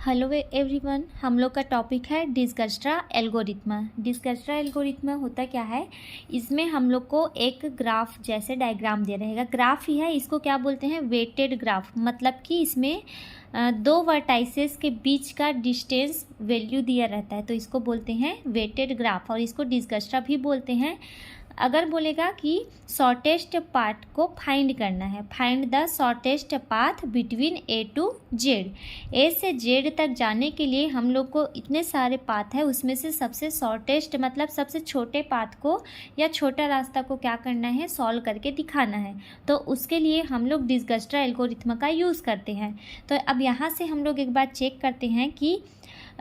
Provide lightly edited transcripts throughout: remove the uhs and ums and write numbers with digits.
Hello everyone, हम लोग का टॉपिक है डिजकस्ट्रा एल्गोरिथ्म। डिजकस्ट्रा एल्गोरिथ्म होता क्या है, इसमें हम लोग को एक ग्राफ जैसे डायग्राम दे रहेगा। ग्राफ ही है, इसको क्या बोलते हैं, वेटेड ग्राफ। मतलब कि इसमें दो वर्टाइसेस के बीच का डिस्टेंस वैल्यू दिया रहता है, तो इसको बोलते हैं वेटेड ग्राफ और इसको डिजकस्ट्रा भी बोलते हैं। अगर बोलेगा कि शॉर्टेस्ट पाथ को फाइंड करना है, find the shortest path between A to Z. A से जेड तक जाने के लिए हम लोग को इतने सारे पाथ है, उसमें से सबसे शॉर्टेस्ट मतलब सबसे छोटे पाथ को या छोटा रास्ता को क्या करना है, सॉल्व करके दिखाना है। तो उसके लिए हम लोग डिजकस्ट्रा एल्गोरिथ्म का यूज़ करते हैं। तो अब यहाँ से हम लोग एक बार चेक करते हैं कि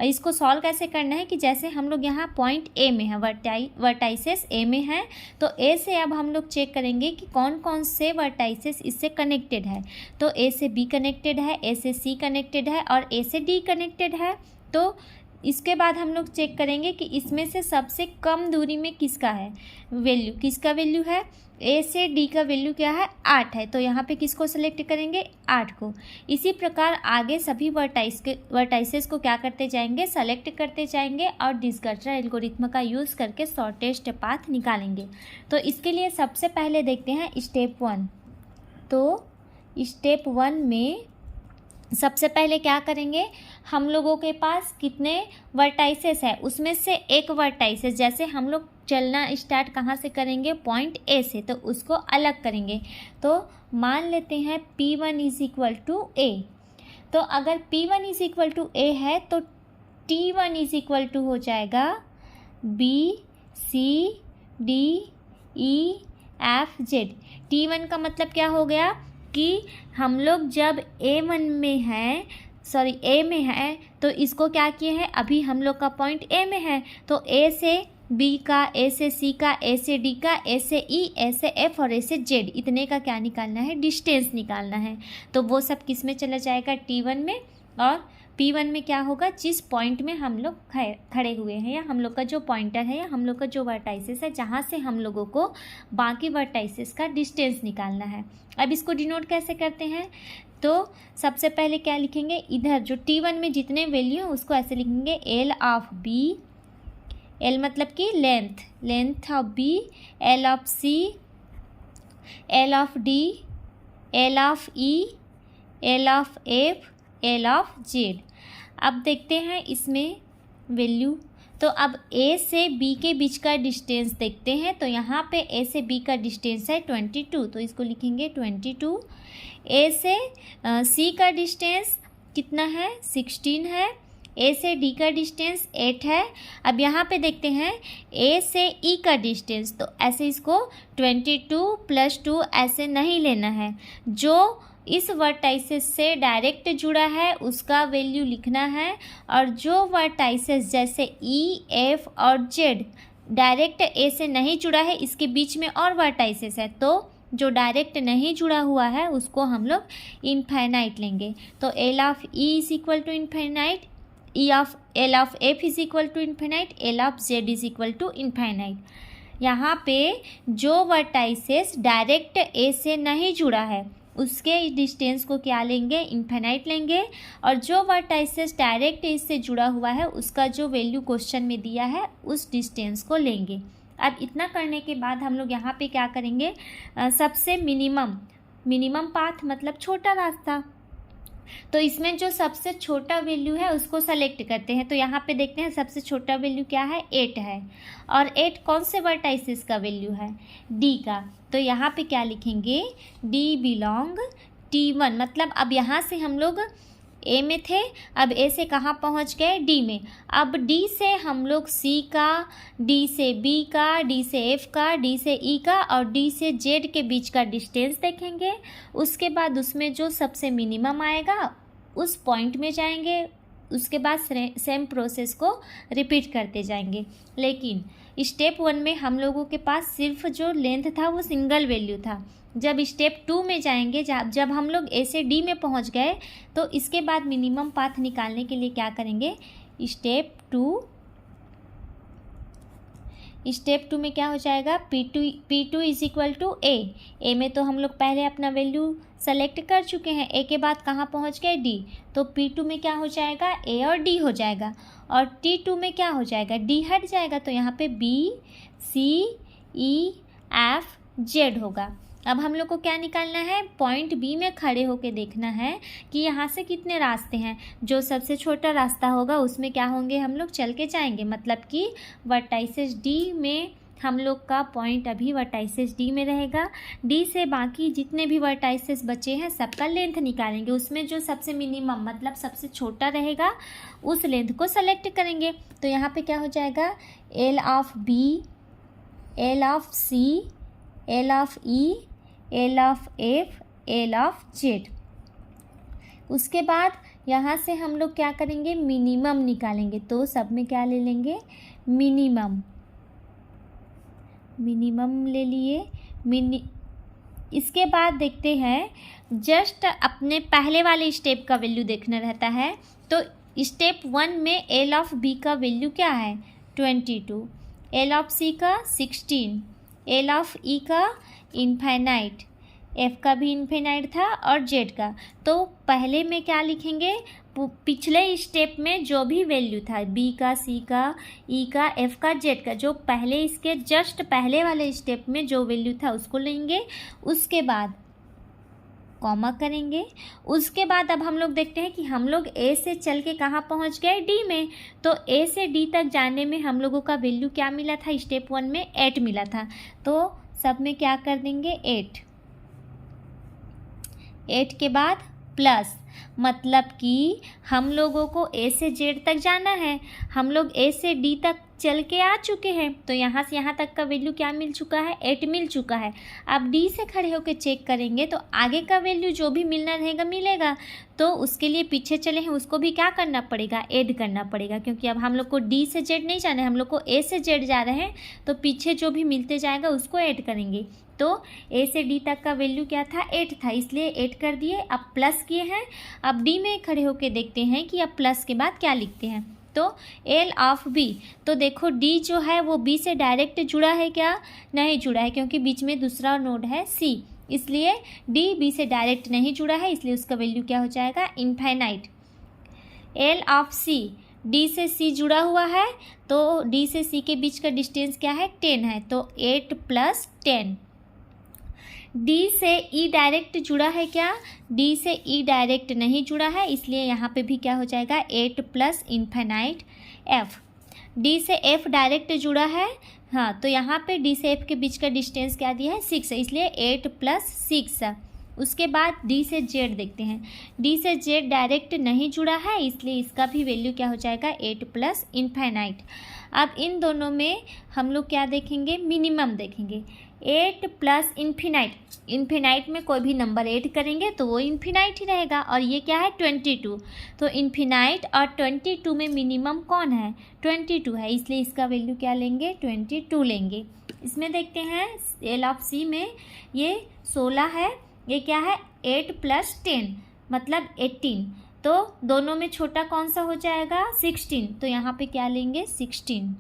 इसको सॉल्व कैसे करना है। कि जैसे हम लोग यहाँ पॉइंट ए में है, वर्टाइसेस ए में है, तो ए से अब हम लोग चेक करेंगे कि कौन कौन से वर्टाइसेस इससे कनेक्टेड है। तो ए से बी कनेक्टेड है, ए से सी कनेक्टेड है और ए से डी कनेक्टेड है। तो इसके बाद हम लोग चेक करेंगे कि इसमें से सबसे कम दूरी में किसका है वैल्यू, किसका वैल्यू है। ए से डी का वैल्यू क्या है, 8 है, तो यहाँ पे किसको सेलेक्ट करेंगे, 8 को। इसी प्रकार आगे सभी वर्टाइसेस को क्या करते जाएंगे, सेलेक्ट करते जाएंगे और डिजकस्ट्रा एल्गोरिथ्म का यूज़ करके शॉर्टेस्ट पाथ निकालेंगे। तो इसके लिए सबसे पहले देखते हैं स्टेप 1। तो स्टेप 1 में सबसे पहले क्या करेंगे, हम लोगों के पास कितने वर्टाइसेस है, उसमें से एक वर्टाइसेस, जैसे हम लोग चलना स्टार्ट कहाँ से करेंगे, पॉइंट ए से, तो उसको अलग करेंगे। तो मान लेते हैं P1 इज इक्वल टू ए। तो अगर P1 इज इक्वल टू ए है तो T1 इज इक्वल टू हो जाएगा B C D E F Z। T1 का मतलब क्या हो गया कि हम लोग जब A1 में है, सॉरी ए में है, तो इसको क्या किए हैं, अभी हम लोग का पॉइंट ए में है, तो ए से बी का, ए से सी का, ए से डी का, ए से ई, ए से एफ और ए से जेड, इतने का क्या निकालना है, डिस्टेंस निकालना है। तो वो सब किस में चला जाएगा, T1 में। और P1 में क्या होगा, जिस पॉइंट में हम लोग खड़े हुए हैं, या हम लोग का जो पॉइंटर है, या हम लोग का जो वर्टाइसेस है, जहाँ से हम लोगों को बाकी वर्टाइसेस का डिस्टेंस निकालना है। अब इसको डिनोट कैसे करते हैं, तो सबसे पहले क्या लिखेंगे, इधर जो T1 में जितने वैल्यू हैं उसको ऐसे लिखेंगे, एल ऑफ बी, एल मतलब कि length of B, L of C, L of D, L of E, L of F, L of Z. अब देखते हैं इसमें वैल्यू। तो अब ए से बी के बीच का डिस्टेंस देखते हैं। तो यहाँ पे ए से बी का डिस्टेंस है 22, तो इसको लिखेंगे 22। ए से सी का डिस्टेंस कितना है, 16 है। ए से डी का डिस्टेंस 8 है। अब यहाँ पे देखते हैं ए से ई का डिस्टेंस, तो ऐसे इसको 22 + 2 ऐसे नहीं लेना है, जो इस वर्टाइसेस से डायरेक्ट जुड़ा है उसका वैल्यू लिखना है। और जो वर्टाइसेस जैसे ई, एफ और जेड डायरेक्ट ए से नहीं जुड़ा है, इसके बीच में और वर्टाइसेस है, तो जो डायरेक्ट नहीं जुड़ा हुआ है उसको हम लोग इनफाइनाइट लेंगे। तो L of E is equal to infinite, L of F is equal to infinite, L of Z is equal to infinite. यहाँ पे जो वर्टाइसेस डायरेक्ट ए से नहीं जुड़ा है उसके डिस्टेंस को क्या लेंगे, इनफाइनाइट लेंगे। और जो वर्टाइसेस डायरेक्ट इससे जुड़ा हुआ है उसका जो वैल्यू क्वेश्चन में दिया है उस डिस्टेंस को लेंगे। अब इतना करने के बाद हम लोग यहाँ पे क्या करेंगे, सबसे मिनिमम पाथ मतलब छोटा रास्ता, तो इसमें जो सबसे छोटा वैल्यू है उसको सेलेक्ट करते हैं। तो यहाँ पे देखते हैं सबसे छोटा वैल्यू क्या है, 8 है। और 8 कौन से वर्टाइसेस का वैल्यू है, डी का। तो यहाँ पे क्या लिखेंगे, डी बिलोंग T1। मतलब अब यहाँ से हम लोग ए में थे, अब ए से कहाँ पहुँच गए, डी में। अब डी से हम लोग सी का, डी से बी का, डी से एफ का, डी से ई का और डी से जेड के बीच का डिस्टेंस देखेंगे। उसके बाद उसमें जो सबसे मिनिमम आएगा उस पॉइंट में जाएंगे। उसके बाद सेम प्रोसेस को रिपीट करते जाएंगे। लेकिन स्टेप 1 में हम लोगों के पास सिर्फ जो लेंथ था वो सिंगल वैल्यू था। जब स्टेप 2 में जाएंगे, जब हम लोग ए से डी में पहुंच गए, तो इसके बाद मिनिमम पाथ निकालने के लिए क्या करेंगे, स्टेप 2 में क्या हो जाएगा, P2 इज इक्वल टू ए में तो हम लोग पहले अपना वैल्यू सेलेक्ट कर चुके हैं। ए के बाद कहाँ पहुँच गए, डी, तो P2 में क्या हो जाएगा, ए और डी हो जाएगा, और T2 में क्या हो जाएगा, डी हट जाएगा, तो यहाँ पे B C E F Z होगा। अब हम लोग को क्या निकालना है, पॉइंट बी में खड़े होके देखना है कि यहाँ से कितने रास्ते हैं। जो सबसे छोटा रास्ता होगा उसमें क्या होंगे, हम लोग चल के जाएंगे, मतलब कि वर्टाइसिस डी में हम लोग का पॉइंट अभी वर्टाइसिस डी में रहेगा। डी से बाकी जितने भी वर्टाइसिस बचे हैं सबका लेंथ निकालेंगे, उसमें जो सबसे मिनिमम मतलब सबसे छोटा रहेगा उस लेंथ को सेलेक्ट करेंगे। तो यहाँ पे क्या हो जाएगा, L of B, L of C, L of E, L of F, L of Z. उसके बाद यहाँ से हम लोग क्या करेंगे, मिनिमम निकालेंगे। तो सब में क्या ले लेंगे, मिनिमम, मिनिमम ले लिए। इसके बाद देखते हैं, जस्ट अपने पहले वाले स्टेप का वैल्यू देखना रहता है। तो स्टेप 1 में एल ऑफ बी का वैल्यू क्या है, 22, एल ऑफ सी का 16, एल ऑफ ई का इनफाइनाइट, एफ का भी इनफाइनाइट था और जेड का। तो पहले में क्या लिखेंगे, पिछले स्टेप में जो भी वैल्यू था, बी का, सी का, ई का, एफ का, जेड का, जो पहले इसके जस्ट पहले वाले स्टेप में जो वैल्यू था उसको लेंगे। उसके बाद कॉमा करेंगे। उसके बाद अब हम लोग देखते हैं कि हम लोग ए से चल के कहाँ पहुँच गए, डी में। तो ए से डी तक जाने में हम लोगों का वैल्यू क्या मिला था, स्टेप 1 में 8 मिला था। तो सब में क्या कर देंगे, 8 के बाद प्लस, मतलब कि हम लोगों को ए से जेड तक जाना है, हम लोग ए से डी तक चल के आ चुके हैं। तो यहाँ से यहाँ तक का वैल्यू क्या मिल चुका है, 8 मिल चुका है। अब डी से खड़े होकर चेक करेंगे तो आगे का वैल्यू जो भी मिलना रहेगा मिलेगा। तो उसके लिए पीछे चले हैं, उसको भी क्या करना पड़ेगा, ऐड करना पड़ेगा, क्योंकि अब हम लोग को डी से जेड नहीं जाना है, हम लोग को ए से जेड जा रहे हैं। तो पीछे जो भी मिलते जाएगा उसको ऐड करेंगे। तो ए से डी तक का वैल्यू क्या था, 8 था, इसलिए 8 कर दिए। अब प्लस किए हैं। अब डी में खड़े होकर देखते हैं कि अब प्लस के बाद क्या लिखते हैं। तो एल ऑफ बी, तो देखो डी जो है वो बी से डायरेक्ट जुड़ा है क्या, नहीं जुड़ा है, क्योंकि बीच में दूसरा नोड है सी, इसलिए डी बी से डायरेक्ट नहीं जुड़ा है, इसलिए उसका वैल्यू क्या हो जाएगा, infinite. L of C, D से सी जुड़ा हुआ है, तो डी से सी के बीच का डिस्टेंस क्या है, 10 है, तो 8 + 10। डी से ई डायरेक्ट जुड़ा है क्या, डी से ई डायरेक्ट नहीं जुड़ा है, इसलिए यहाँ पे भी क्या हो जाएगा, 8 + इनफाइनाइट एफ। डी से एफ डायरेक्ट जुड़ा है, हाँ, तो यहाँ पे डी से एफ के बीच का डिस्टेंस क्या दिया है, 6 है, इसलिए 8 + 6। उसके बाद डी से जेड देखते हैं। डी से जेड डायरेक्ट नहीं जुड़ा है, इसलिए इसका भी वैल्यू क्या हो जाएगा, 8 + इनफाइनाइट। अब इन दोनों में हम लोग क्या देखेंगे, मिनिमम देखेंगे। 8 + इनफिनाइट, इनफिनाइट में कोई भी नंबर ऐड करेंगे तो वो इनफिनाइट ही रहेगा, और ये क्या है, 22। तो इनफिनाइट और 22 में मिनिमम कौन है, 22 है, इसलिए इसका वैल्यू क्या लेंगे, 22 लेंगे। इसमें देखते हैं एल ऑफ सी में ये 16 है, ये क्या है, 8 + 10 मतलब 18। तो दोनों में छोटा कौन सा हो जाएगा, 16, तो यहाँ पे क्या लेंगे, 16।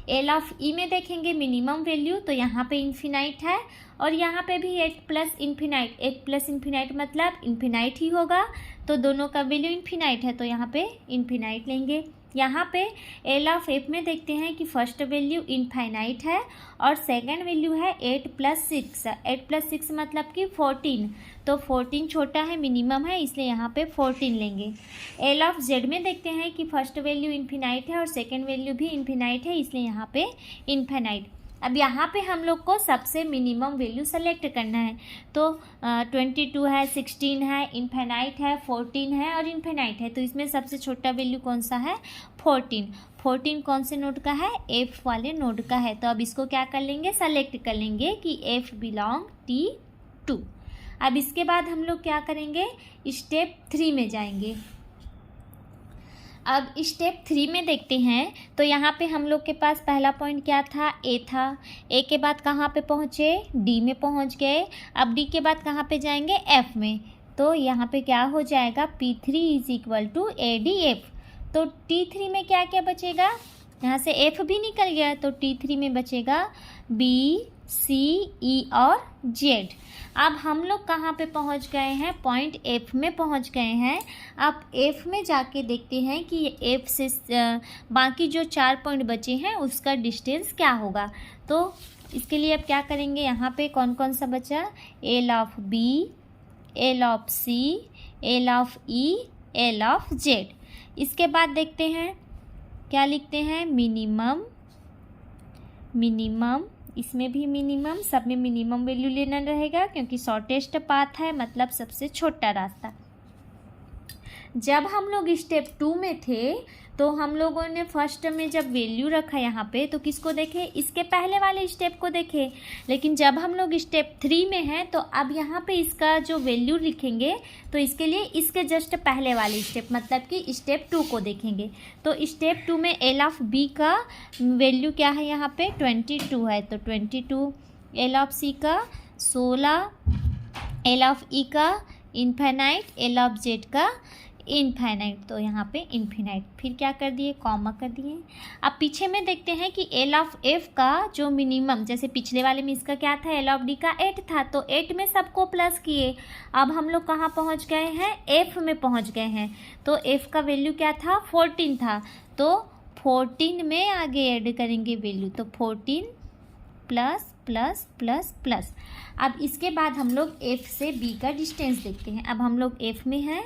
एल ऑफ ई में देखेंगे मिनिमम वैल्यू, तो यहाँ पे इन्फिनाइट है, और यहाँ पे भी 8 + इन्फिनाइट, 8 + इन्फिनाइट मतलब इन्फिनाइट ही होगा, तो दोनों का वैल्यू इन्फिनाइट है, तो यहाँ पे इन्फिनाइट लेंगे। यहाँ पे एल ऑफ एफ में देखते हैं कि फर्स्ट वैल्यू इनफाइनाइट है और सेकंड वैल्यू है 8 + 6, 8 + 6 मतलब कि 14, तो 14 छोटा है, मिनिमम है, इसलिए यहाँ पे 14 लेंगे। एल ऑफ जेड में देखते हैं कि फर्स्ट वैल्यू इनफिनाइट है और सेकंड वैल्यू भी इनफिनाइट है, इसलिए यहाँ पे इनफिनाइट। अब यहाँ पे हम लोग को सबसे मिनिमम वैल्यू सेलेक्ट करना है, तो 22 है, 16 है, इनफिनाइट है, 14 है और इनफिनाइट है, तो इसमें सबसे छोटा वैल्यू कौन सा है, 14। 14 कौन से नोड का है, एफ वाले नोड का है, तो अब इसको क्या कर लेंगे, सेलेक्ट कर लेंगे कि एफ बिलोंग T2। अब इसके बाद हम लोग क्या करेंगे, स्टेप 3 में जाएंगे। अब स्टेप 3 में देखते हैं, तो यहाँ पे हम लोग के पास पहला पॉइंट क्या था, ए था, ए के बाद कहाँ पे पहुँचे, डी में पहुँच गए। अब डी के बाद कहाँ पे जाएंगे, एफ में, तो यहाँ पे क्या हो जाएगा, P3 = ADF। तो T3 में क्या क्या बचेगा, यहाँ से F भी निकल गया, तो T3 में बचेगा B, C, E और Z। अब हम लोग कहाँ पे पहुँच गए हैं, पॉइंट एफ में पहुँच गए हैं। अब एफ में जाके देखते हैं कि एफ से बाकी जो 4 पॉइंट बचे हैं उसका डिस्टेंस क्या होगा। तो इसके लिए अब क्या करेंगे, यहाँ पे कौन कौन सा बचा, L of B, L of C, L of E, L of Z. इसके बाद देखते हैं क्या लिखते हैं, मिनिमम, मिनिमम, इसमें भी मिनिमम, सब में मिनिमम वैल्यू लेना रहेगा क्योंकि शॉर्टेस्ट पाथ है, मतलब सबसे छोटा रास्ता। जब हम लोग स्टेप 2 में थे तो हम लोगों ने फर्स्ट में जब वैल्यू रखा यहाँ पे तो किसको देखे, इसके पहले वाले स्टेप को देखे। लेकिन जब हम लोग स्टेप 3 में हैं तो अब यहाँ पे इसका जो वैल्यू लिखेंगे तो इसके लिए इसके जस्ट पहले वाले स्टेप मतलब कि स्टेप 2 को देखेंगे। तो स्टेप 2 में एल ऑफ बी का वैल्यू क्या है, यहाँ पे 22 है तो 22, एल ऑफ सी का 16, एल ऑफ ई का इन्फिनाइट, एल ऑफ जेड का इनफाइनाइट, तो यहाँ पे इन्फिनाइट, फिर क्या कर दिए, कॉमा कर दिए। अब पीछे में देखते हैं कि एल ऑफ एफ का जो मिनिमम, जैसे पिछले वाले में इसका क्या था, एल ऑफ डी का 8 था तो 8 में सबको प्लस किए। अब हम लोग कहाँ पहुँच गए हैं, एफ में पहुँच गए हैं। तो एफ का वैल्यू क्या था, 14 था तो 14 में आगे ऐड करेंगे वैल्यू, तो 14 प्लस प्लस प्लस प्लस। अब इसके बाद हम लोग एफ से बी का डिस्टेंस देखते हैं। अब हम लोग एफ में हैं,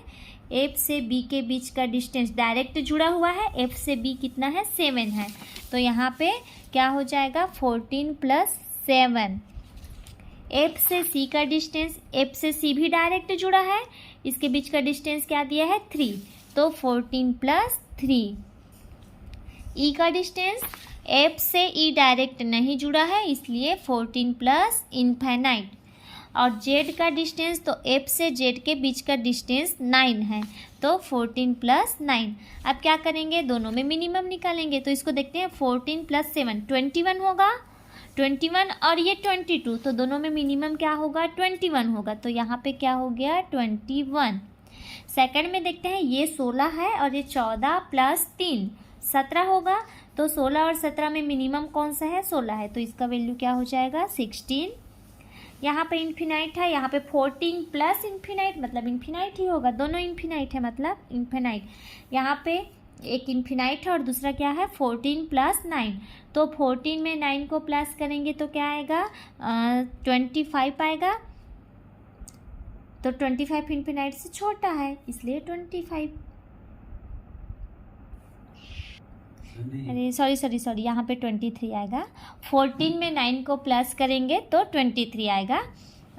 एफ से बी के बीच का डिस्टेंस डायरेक्ट जुड़ा हुआ है, एफ से बी कितना है, 7 है। तो यहाँ पे क्या हो जाएगा, 14 प्लस 7। एफ से सी का डिस्टेंस, एफ से सी भी डायरेक्ट जुड़ा है, इसके बीच का डिस्टेंस क्या दिया है, 3, तो 14 प्लस 3। ई का डिस्टेंस, एफ से ई डायरेक्ट नहीं जुड़ा है इसलिए 14 प्लस इनफाइनाइट। और जेड का डिस्टेंस, तो एफ से जेड के बीच का डिस्टेंस 9 है तो 14 प्लस 9। अब क्या करेंगे, दोनों में मिनिमम निकालेंगे। तो इसको देखते हैं, 14 प्लस 7 21 होगा, 21 और ये 22, तो दोनों में मिनिमम क्या होगा, 21 होगा। तो यहाँ पे क्या हो गया, 21। सेकंड में देखते हैं, ये 16 है और ये 14 प्लस 3 17 होगा। तो 16 और 17 में मिनिमम कौन सा है, 16 है, तो इसका वैल्यू क्या हो जाएगा, 16। यहाँ पे इन्फिनाइट है, यहाँ पे 14 प्लस इन्फिनाइट मतलब इन्फिनाइट ही होगा, दोनों इन्फिनाइट है मतलब इन्फिनाइट। यहाँ पे एक इन्फिनाइट है और दूसरा क्या है, 14 प्लस 9, तो 14 में 9 को प्लस करेंगे तो क्या आएगा, 25 आएगा। तो 25 इन्फिनाइट से छोटा है इसलिए 25। अरे सॉरी यहाँ पे 23 आएगा। 14 में 9 को प्लस करेंगे तो 23 आएगा।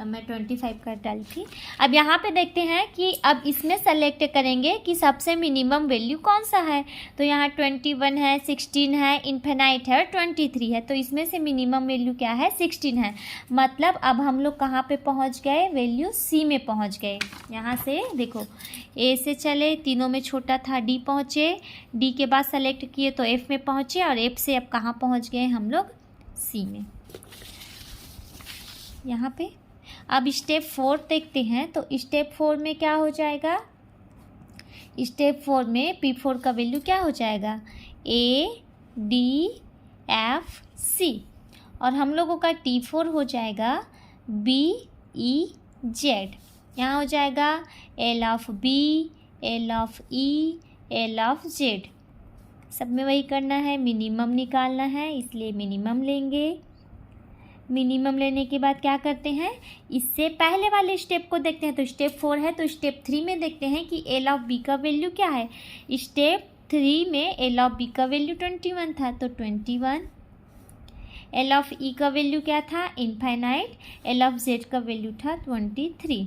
अब मैं 25 कर डाली थी। अब यहाँ पे देखते हैं कि अब इसमें सेलेक्ट करेंगे कि सबसे मिनिमम वैल्यू कौन सा है। तो यहाँ 21 है, 16 है, इन्फिनाइट है और 23 है। तो इसमें से मिनिमम वैल्यू क्या है, 16 है। मतलब अब हम लोग कहाँ पे पहुँच गए, वैल्यू सी में पहुँच गए। यहाँ से देखो, ए से चले, तीनों में छोटा था, डी पहुँचे, डी के बाद सेलेक्ट किए तो एफ में पहुँचे और एफ से अब कहाँ पहुँच गए हम लोग, सी में। यहाँ पे अब स्टेप 4 देखते हैं। तो स्टेप 4 में क्या हो जाएगा, स्टेप 4 में P4 का वैल्यू क्या हो जाएगा, A D F C और हम लोगों का T4 हो जाएगा B E Z। यहाँ हो जाएगा L of B, L of E, L of Z। सब में वही करना है, मिनिमम निकालना है इसलिए मिनिमम लेंगे। मिनिमम लेने के बाद क्या करते हैं, इससे पहले वाले स्टेप को देखते हैं। तो स्टेप 4 है तो स्टेप 3 में देखते हैं कि एल ऑफ बी का वैल्यू क्या है। स्टेप 3 में एल ऑफ बी का वैल्यू 21 था तो 21। एल ऑफ ई का वैल्यू क्या था, इनफाइनाइट। एल ऑफ जेड का वैल्यू था 23।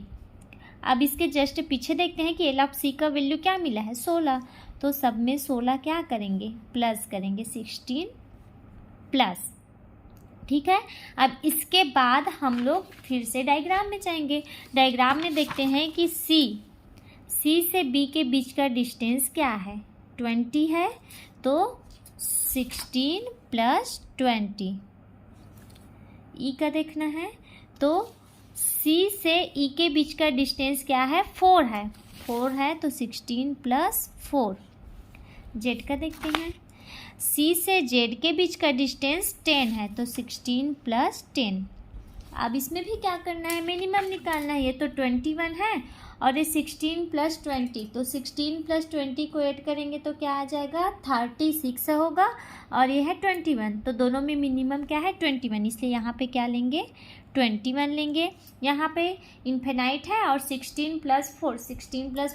अब इसके जस्ट पीछे देखते हैं कि एल ऑफ सी का वैल्यू क्या मिला है, 16। तो सब में 16 क्या करेंगे, प्लस करेंगे, 16 प्लस। ठीक है। अब इसके बाद हम लोग फिर से डायग्राम में जाएंगे। डायग्राम में देखते हैं कि सी से बी के बीच का डिस्टेंस क्या है, 20 है तो 16 प्लस 20। ई का देखना है तो सी से ई के बीच का डिस्टेंस क्या है, 4 है, 4 है तो 16 प्लस 4। जेड का देखते हैं, सी से जेड के बीच का डिस्टेंस 10 है तो 16 प्लस 10। अब इसमें भी क्या करना है, मिनिमम निकालना है। ये तो 21 है और ये 16 + 20, तो 16 + 20 को ऐड करेंगे तो क्या आ जाएगा, 36 होगा। और ये है 21, तो दोनों में मिनिमम क्या है, 21, इसलिए यहाँ पे क्या लेंगे, 21 लेंगे। यहाँ पे इन्फिनाइट है और 16 +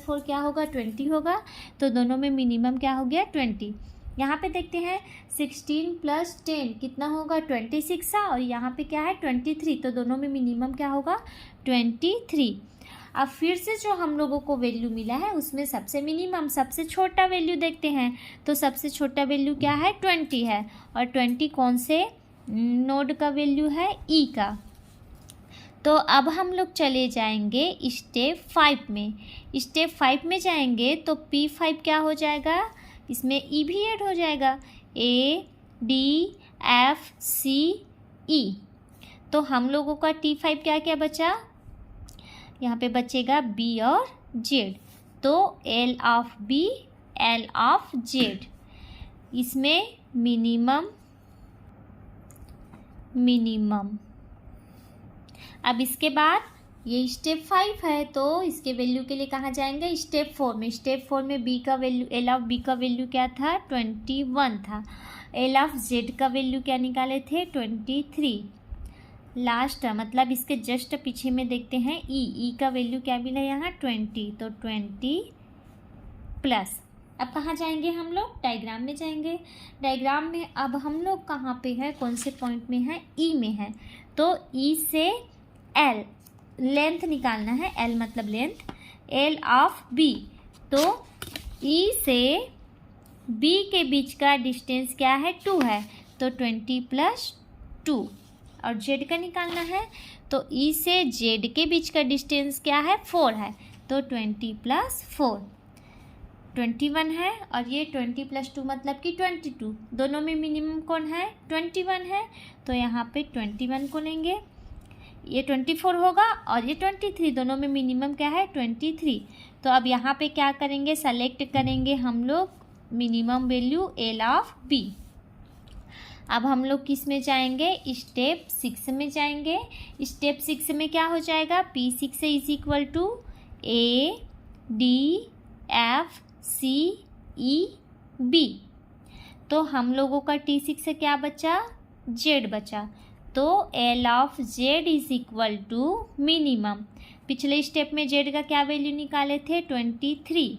4 क्या होगा, 20 होगा, तो दोनों में मिनिमम क्या हो गया, 20। यहाँ पे देखते हैं 16 + 10 कितना होगा, 26 और यहाँ पे क्या है, 23, तो दोनों में मिनिमम क्या होगा, 23। अब फिर से जो हम लोगों को वैल्यू मिला है उसमें सबसे मिनिमम सबसे छोटा वैल्यू देखते हैं, तो सबसे छोटा वैल्यू क्या है, 20 है। और 20 कौन से नोड का वैल्यू है, ई का। तो अब हम लोग चले जाएंगे स्टेप 5 में। स्टेप 5 में जाएंगे तो P5 क्या हो जाएगा, इसमें ई भी ऐड हो जाएगा, ADFCE। तो हम लोगों का T5 क्या क्या बचा, यहाँ पे बचेगा B और Z, तो L of B L of Z। इसमें मिनिमम। अब इसके बाद ये स्टेप 5 है, तो इसके वैल्यू के लिए कहाँ जाएंगे, स्टेप 4 में। स्टेप 4 में B का वैल्यू, L of B का वैल्यू क्या था, 21 था। L of Z का वैल्यू क्या निकाले थे, 23। लास्ट मतलब इसके जस्ट पीछे में देखते हैं ई का वैल्यू क्या मिला यहाँ, 20, तो 20 प्लस। अब कहाँ जाएंगे हम लोग, डायग्राम में जाएंगे। डायग्राम में अब हम लोग कहाँ पे है, कौन से पॉइंट में है, ई में है। तो ई से एल लेंथ निकालना है, एल मतलब लेंथ, एल ऑफ बी। तो ई से बी के बीच का डिस्टेंस क्या है, 2 है, तो 20 + 2। और जेड का निकालना है, तो ई से जेड के बीच का डिस्टेंस क्या है, 4 है, तो 20 + 4 21 है। और ये 20 + 2 मतलब कि 22, दोनों में मिनिमम कौन है, 21 है, तो यहाँ पे 21 को लेंगे। ये 24 होगा और ये 23, दोनों में मिनिमम क्या है, 23। तो अब यहाँ पे क्या करेंगे, सेलेक्ट करेंगे हम लोग minimum value L of B। अब हम लोग किस में जाएंगे, स्टेप 6 में जाएंगे। स्टेप 6 में क्या हो जाएगा, P6 = ADFCEB। तो हम लोगों का T6 से क्या बचा, Z बचा, तो L of Z = मिनिमम। पिछले स्टेप में Z का क्या वैल्यू निकाले थे, 23,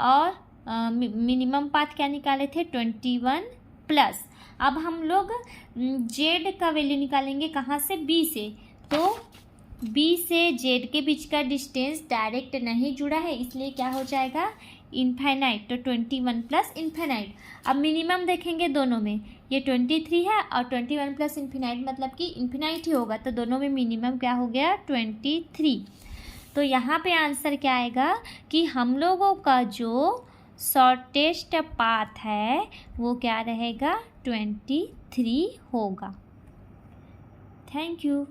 और मिनिमम पाथ क्या निकाले थे, 21 प्लस। अब हम लोग Z का वैल्यू निकालेंगे कहाँ से, B से। तो B से Z के बीच का डिस्टेंस डायरेक्ट नहीं जुड़ा है, इसलिए क्या हो जाएगा, इन्फिनाइट, तो 21 + इन्फिनाइट। अब मिनिमम देखेंगे दोनों में, ये 23 है और 21 + इन्फिनाइट मतलब कि इन्फिनाइट ही होगा, तो दोनों में मिनिमम क्या हो गया, 23। तो यहाँ पे आंसर क्या आएगा कि हम लोगों का जो शॉर्टेस्ट पाथ है वो क्या रहेगा, 23 होगा। Thank you.